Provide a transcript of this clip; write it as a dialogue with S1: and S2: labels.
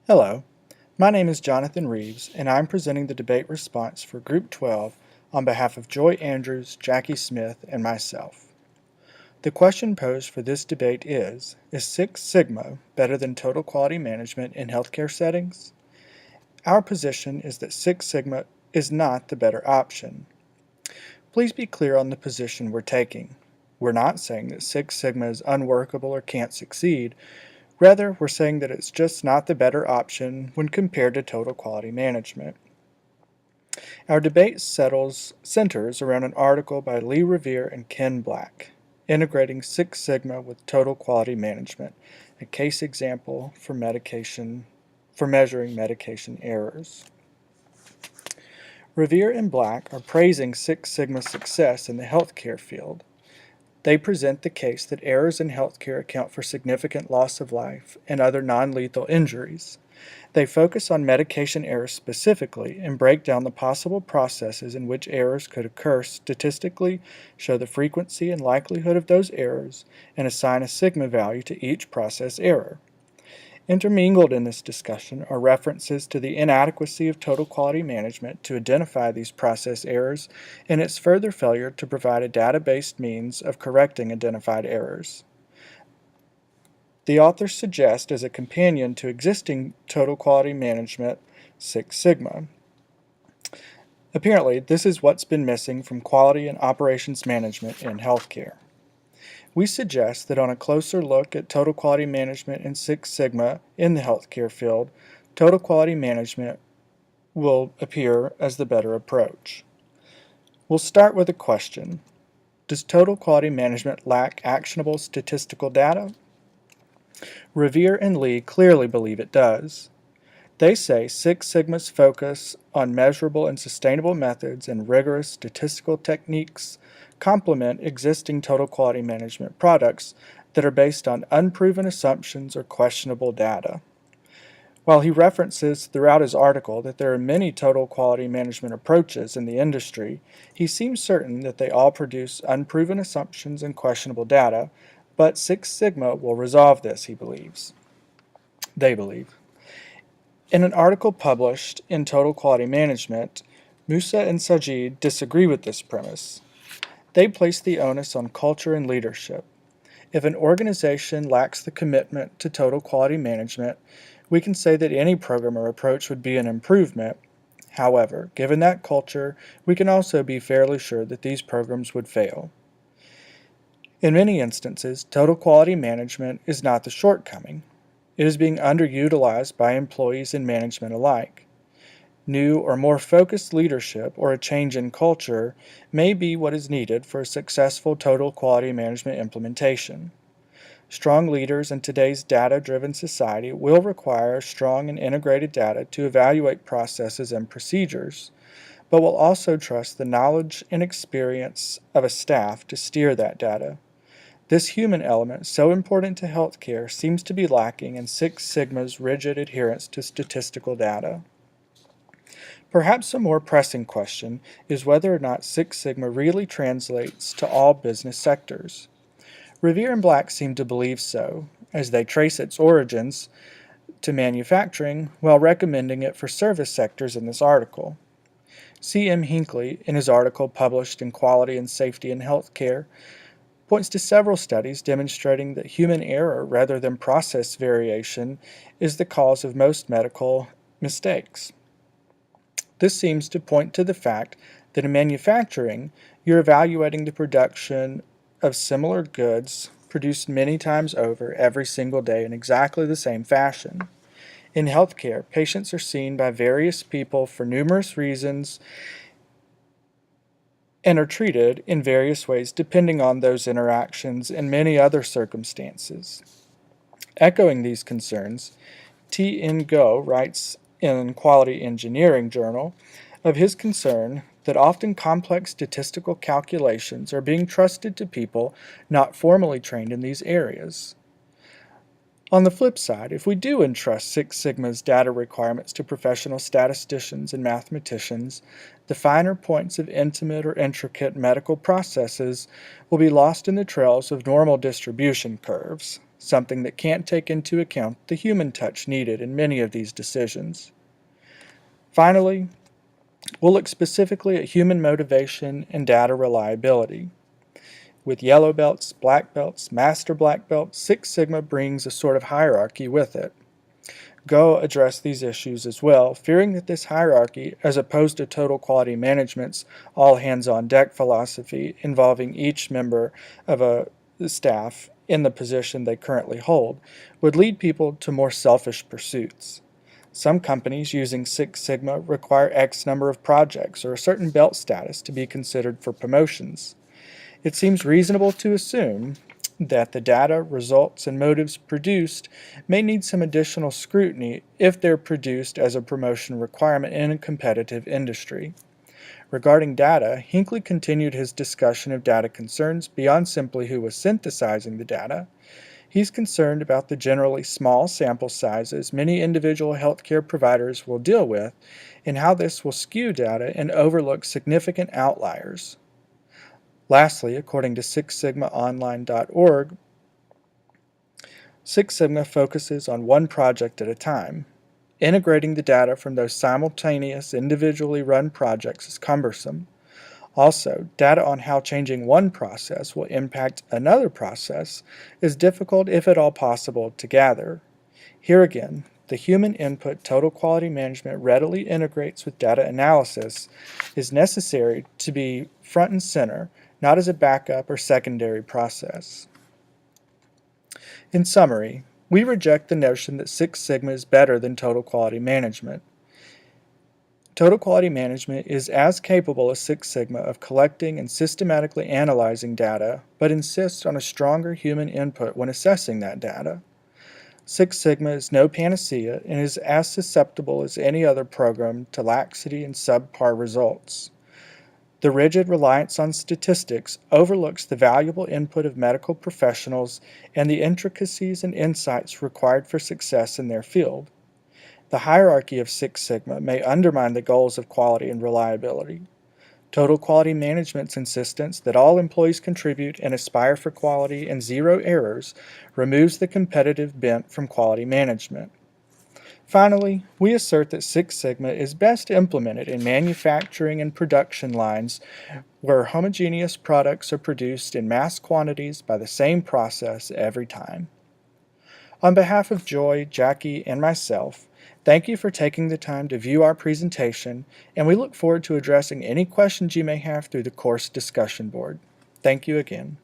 S1: Hello, my name is Jonathan Reeves, and I'm presenting the debate response for Group 12 on behalf of Joy Andrews, Jackie Smith, and myself. The question posed for this debate is Six Sigma better than total quality management in healthcare settings? Our position is that Six Sigma is not the better option. Please be clear on the position we're taking. We're not saying that Six Sigma is unworkable or can't succeed. Rather, we're saying that it's just not the better option when compared to total quality management. Our debate centers around an article by Lee Revere and Ken Black, Integrating Six Sigma with Total Quality Management, a case example for measuring medication errors. Revere and Black are praising Six Sigma's success in the healthcare field. They present the case that errors in healthcare account for significant loss of life and other non-lethal injuries. They focus on medication errors specifically and break down the possible processes in which errors could occur statistically, show the frequency and likelihood of those errors, and assign a sigma value to each process error. Intermingled in this discussion are references to the inadequacy of total quality management to identify these process errors and its further failure to provide a data-based means of correcting identified errors. The authors suggest as a companion to existing total quality management Six Sigma. Apparently, this is what's been missing from quality and operations management in healthcare. We suggest that on a closer look at total quality management and Six Sigma in the healthcare field, total quality management will appear as the better approach. We'll start with a question. Does total quality management lack actionable statistical data? Revere and Lee clearly believe it does. They say Six Sigma's focus on measurable and sustainable methods and rigorous statistical techniques complement existing total quality management products that are based on unproven assumptions or questionable data. While he references throughout his article that there are many total quality management approaches in the industry, he seems certain that they all produce unproven assumptions and questionable data, but Six Sigma will resolve this, he believes. They believe. In an article published in Total Quality Management, Musa and Sajid disagree with this premise. They place the onus on culture and leadership. If an organization lacks the commitment to total quality management, we can say that any program or approach would be an improvement. However, given that culture, we can also be fairly sure that these programs would fail. In many instances, total quality management is not the shortcoming. It is being underutilized by employees and management alike. New or more focused leadership or a change in culture may be what is needed for a successful total quality management implementation. Strong leaders in today's data-driven society will require strong and integrated data to evaluate processes and procedures, but will also trust the knowledge and experience of a staff to steer that data. This human element, so important to healthcare, seems to be lacking in Six Sigma's rigid adherence to statistical data. Perhaps a more pressing question is whether or not Six Sigma really translates to all business sectors. Revere and Black seem to believe so, as they trace its origins to manufacturing while recommending it for service sectors in this article. C.M. Hinckley, in his article published in Quality and Safety in Healthcare, points to several studies demonstrating that human error rather than process variation is the cause of most medical mistakes. This seems to point to the fact that in manufacturing, you're evaluating the production of similar goods produced many times over every single day in exactly the same fashion. In healthcare, patients are seen by various people for numerous reasons and are treated in various ways depending on those interactions and many other circumstances. Echoing these concerns, T. N. Go writes in Quality Engineering Journal of his concern that often complex statistical calculations are being trusted to people not formally trained in these areas. On the flip side, if we do entrust Six Sigma's data requirements to professional statisticians and mathematicians, the finer points of intimate or intricate medical processes will be lost in the trails of normal distribution curves. something that can't take into account the human touch needed in many of these decisions. Finally, we'll look specifically at human motivation and data reliability. With yellow belts, black belts, master black belts, Six Sigma brings a sort of hierarchy with it. Go addressed these issues as well, fearing that this hierarchy, as opposed to total quality management's all hands on deck philosophy involving each member of a staff in the position they currently hold, would lead people to more selfish pursuits. Some companies using Six Sigma require X number of projects or a certain belt status to be considered for promotions. It seems reasonable to assume that the data, results, and motives produced may need some additional scrutiny if they're produced as a promotion requirement in a competitive industry. Regarding data, Hinckley continued his discussion of data concerns beyond simply who was synthesizing the data. He's concerned about the generally small sample sizes many individual healthcare providers will deal with and how this will skew data and overlook significant outliers. Lastly, according to SixSigmaOnline.org, Six Sigma focuses on one project at a time. Integrating the data from those simultaneous individually run projects is cumbersome. Also, data on how changing one process will impact another process is difficult, if at all possible, to gather. Here again, the human input total quality management readily integrates with data analysis is necessary to be front and center, not as a backup or secondary process. In summary, we reject the notion that Six Sigma is better than total quality management. Total quality management is as capable as Six Sigma of collecting and systematically analyzing data, but insists on a stronger human input when assessing that data. Six Sigma is no panacea and is as susceptible as any other program to laxity and subpar results. The rigid reliance on statistics overlooks the valuable input of medical professionals and the intricacies and insights required for success in their field. The hierarchy of Six Sigma may undermine the goals of quality and reliability. Total quality management's insistence that all employees contribute and aspire for quality and zero errors removes the competitive bent from quality management. Finally, we assert that Six Sigma is best implemented in manufacturing and production lines where homogeneous products are produced in mass quantities by the same process every time. On behalf of Joy, Jackie, and myself, thank you for taking the time to view our presentation, and we look forward to addressing any questions you may have through the course discussion board. Thank you again.